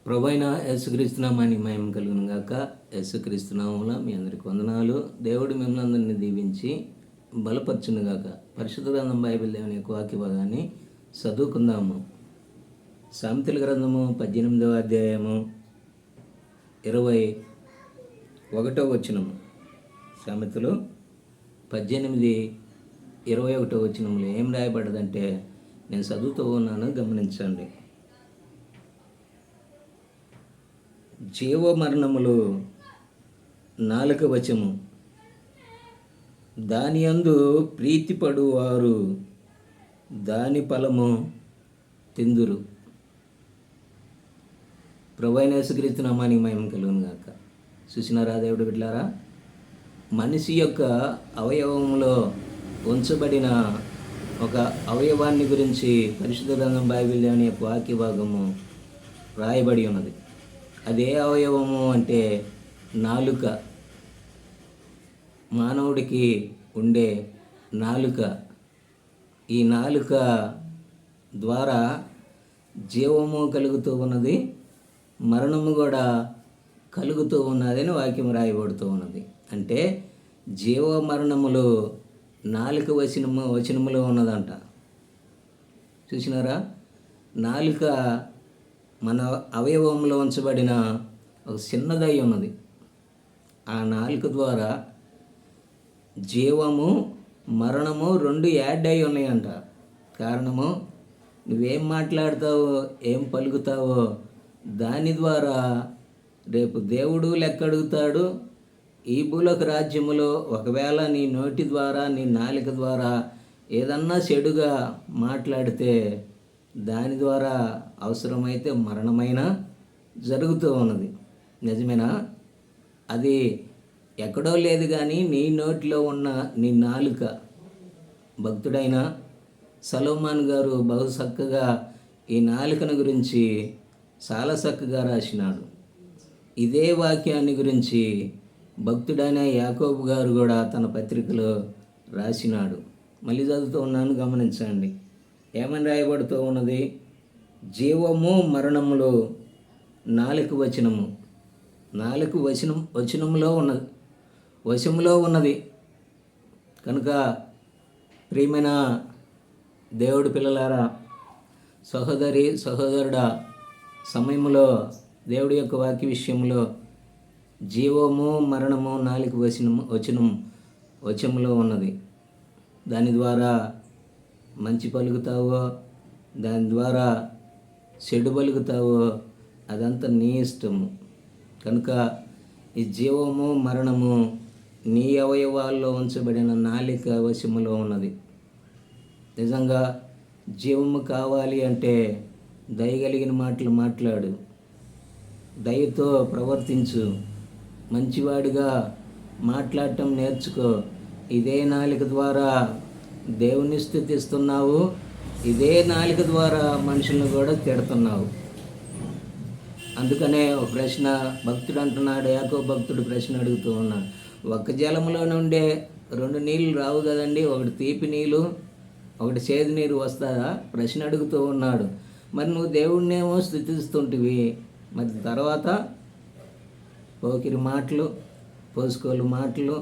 ప్రభువైన యేసుక్రీస్తు నామానికి మహిమ కలుగును గాక. యేసుక్రీస్తు నామమున మీ అందరికి వందనాలు. దేవుడు మిమ్మల్ని అందరినీ దీవించి బలపరచును గాక. పరిశుద్ధ గ్రంథం బైబిల్ దేవుని యొక్క వాక్య భాగాన్ని చదువుకుందాము. సామెతల గ్రంథము 18వ అధ్యాయము 21వ వచనము. సామెతలు 18:21 వచనములు ఏం రాయబడ్డదంటే, నేను చదువుతూ ఉన్నాను, గమనించండి. జీవ మరణములు నాలుక వచము, దాని యందు ప్రీతిపడు వారు దాని ఫలము తిందురు. ప్రభువైన యేసుక్రీస్తు నామానికి మహిమ కలుగును గాక. చూసినారా దేవుడు బిడ్డలారా, మనిషి యొక్క అవయవంలో ఉంచబడిన ఒక అవయవాన్ని గురించి పరిశుద్ధ గ్రంథం బైబిల్ అనే వాక్య భాగము రాయబడి ఉన్నది. అదే అవయవము అంటే నాలుక. మానవుడికి ఉండే నాలుక. ఈ నాలుక ద్వారా జీవము కలుగుతూ ఉన్నది, మరణము కూడా కలుగుతూ ఉన్నదని వాక్యం రాయబడుతూ ఉన్నది. అంటే జీవ మరణములు నాలుక వచనములో ఉన్నదంట. చూసినారా, నాలుక మన అవయవంలో ఉంచబడిన ఒక చిన్నదై ఉన్నది. ఆ నాలుక ద్వారా జీవము మరణము రెండు యాడ్ అయి ఉన్నాయంట. కారణము, నువ్వేం మాట్లాడతావో ఏం పలుకుతావో దాని ద్వారా రేపు దేవుడు లెక్క అడుగుతాడు. ఈ భూలోక రాజ్యములో ఒకవేళ నీ నోటి ద్వారా, నీ నాలుక ద్వారా ఏదన్నా చెడుగా మాట్లాడితే దాని ద్వారా అవసరమైతే మరణమైన జరుగుతూ ఉన్నది. నిజమేనా? అది ఎక్కడో లేదు కానీ నీ నోటిలో ఉన్న నీ నాలుక. భక్తుడైన సొలొమోను గారు బహు చక్కగా ఈ నాలుకను గురించి చాలా చక్కగా రాసినాడు. ఇదే వాక్యాన్ని గురించి భక్తుడైన యాకోబు గారు కూడా తన పత్రికలో రాసినాడు. మళ్ళీ చదువుతూ ఉన్నాను, గమనించండి. ఏమని రాయబడుతూ ఉన్నది? జీవము మరణములు నాలుక వచనము. నాలుక వచనములో ఉన్నది, వశములో ఉన్నది. కనుక ప్రియమైన దేవుడి పిల్లలారా, సహోదరి సహోదరుడా, సమయంలో దేవుడి యొక్క వాక్య విషయంలో జీవము మరణము నాలుక వచములో ఉన్నది. దాని ద్వారా మంచి పలుకుతావో, దాని ద్వారా చెడు పలుకుతావో అదంతా నీ ఇష్టము. కనుక ఈ జీవము మరణము నీ అవయవాల్లో ఉంచబడిన నాలిక వశములో ఉన్నది. నిజంగా జీవము కావాలి అంటే దయగలిగిన మాటలు మాట్లాడు, దయతో ప్రవర్తించు, మంచివాడిగా మాట్లాడటం నేర్చుకో. ఇదే నాలిక ద్వారా దేవుని స్తుతిస్తున్నావు, ఇదే నాలిక ద్వారా మనుషులను కూడా తిడుతున్నావు. అందుకనే ఒక ప్రశ్న భక్తుడు అంటున్నాడు, యాకోబు భక్తుడు ప్రశ్న అడుగుతూ ఉన్నాడు, ఒక్క జలములో నుండే రెండు నీళ్ళు రావు కదండి, ఒకటి తీపి నీళ్ళు ఒకటి చేదు నీరు వస్తుందా? ప్రశ్న అడుగుతూ ఉన్నాడు. మరి నువ్వు దేవుడినేమో స్తుతిస్తుంటివి, మరి తర్వాత పోకిరి మాటలు, పోసుకోలు మాటలు,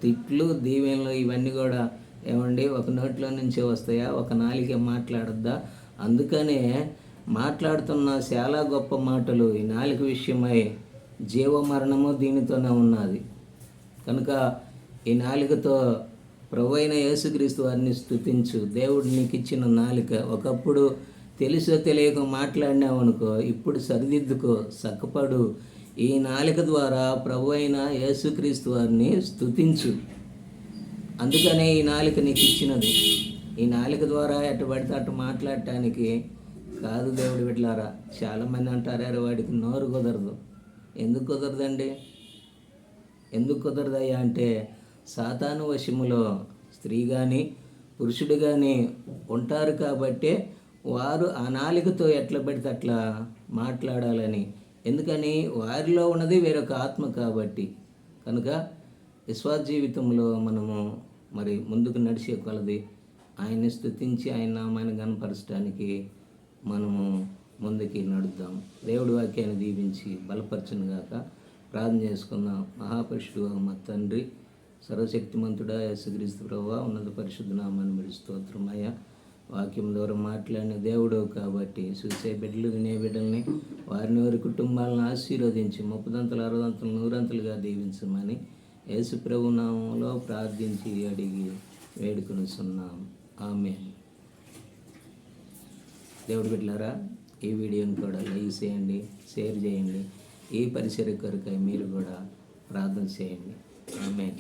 తిట్లు, దీవెనలు ఇవన్నీ కూడా ఏమండి ఒక నోట్లో నుంచే వస్తాయా? ఒక నాలుగే మాట్లాడద్దా? అందుకనే మాట్లాడుతున్న చాలా గొప్ప మాటలు ఈ నాలుక విషయమై జీవ మరణము దీనితోనే ఉన్నది. కనుక ఈ నాలుకతో ప్రభువైన యేసుక్రీస్తు వారిని స్తుతించు. దేవుడు నీకు ఇచ్చిన నాలుక. ఒకప్పుడు తెలుసో తెలియక మాట్లాడినావనుకో, ఇప్పుడు సరిదిద్దుకో, చక్కపడు. ఈ నాలుక ద్వారా ప్రభువైన యేసుక్రీస్తు వారిని స్తుతించు. అందుకనే ఈ నాలుక నీకు ఇచ్చినది. ఈ నాలుక ద్వారా ఎటు పడితే అటు మాట్లాడటానికి కాదు దేవుడి బిడ్డలారా. చాలామంది అంటారు, అరే వాడికి నోరు కుదరదు. ఎందుకు కుదరదండి? ఎందుకు కుదరదయ్యా అంటే, సాతాను వశములో స్త్రీ కానీ పురుషుడు కానీ ఉంటారు కాబట్టే వారు ఆ నాలుకతో ఎట్లా పడితే అట్లా మాట్లాడాలని. ఎందుకని? వారిలో ఉన్నది వేరొక ఆత్మ కాబట్టి. కనుక విశ్వాస జీవితంలో మనము మరి ముందుకు నడిచే కొలది ఆయన్ని స్తుతించి ఆయన నామాన్ని కనపరచడానికి మనము ముందుకి నడుద్దాం. దేవుడి వాక్యాన్ని దీవించి బలపరచును గాక. ప్రార్థన చేసుకుందాం. మహాపరిశుడు మా తండ్రి, సర్వశక్తిమంతుడా యేసుక్రీస్తు ప్రభువా, ఉన్నత పరిశుద్ధ నామాన్ని మీరు స్తోత్రమయ్యా. వాక్యం ద్వారా మాట్లాడిన దేవుడు కాబట్టి చూసే బిడ్డలు, వినే బిడ్డల్ని, వారి కుటుంబాలను ఆశీర్వదించి 30 60 100 దీవించమని యేసు ప్రభు నామంలో ప్రార్థించి అడిగి వేడుకొనుచున్నాం. ఆమేన్. దేవుడి బిడ్డలారా, ఈ వీడియోని కూడా లైక్ చేయండి, షేర్ చేయండి. ఈ పరిచర్య కొరకై మీరు కూడా ప్రార్థన చేయండి. ఆమేన్.